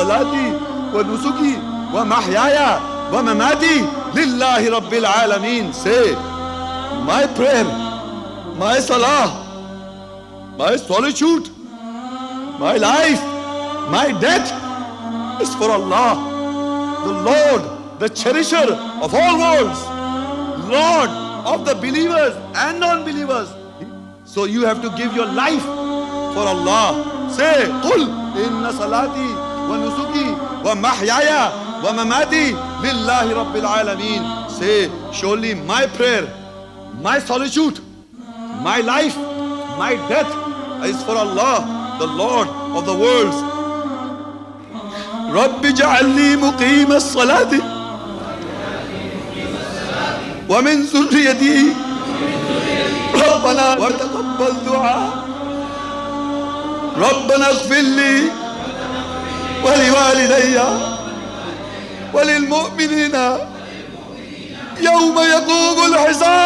salati wa nusuki wa mahyaya wa mamati lillahi rabbil alameen. Say, my prayer, my salah, my solitude, my life, my death is for Allah, the Lord, the cherisher of all worlds, Lord of the believers and non-believers. So you have to give your life for Allah. Say, قُلْ إِنَّ صَلَاتِي وَنُسُكِي وَمَحْيَايَ وَمَمَاتِي لِلَّهِ رَبِّ الْعَالَمِينَ. Say, surely my prayer, my solitude, my life, my death is for Allah, the Lord of the worlds. رَبِّ اجْعَلْنِي مُقِيمَ الصَّلَاةِ وَمِنْ ذُرِّيَّتِي رَبَّنَا وَتَقَبَّلْ دُعَاء رَبَّنَا اغْفِرْ لِي وَلِوَالِدَيَّ وَلِلْمُؤْمِنِينَ يَوْمَ يَقُومُ الْحِسَابُ.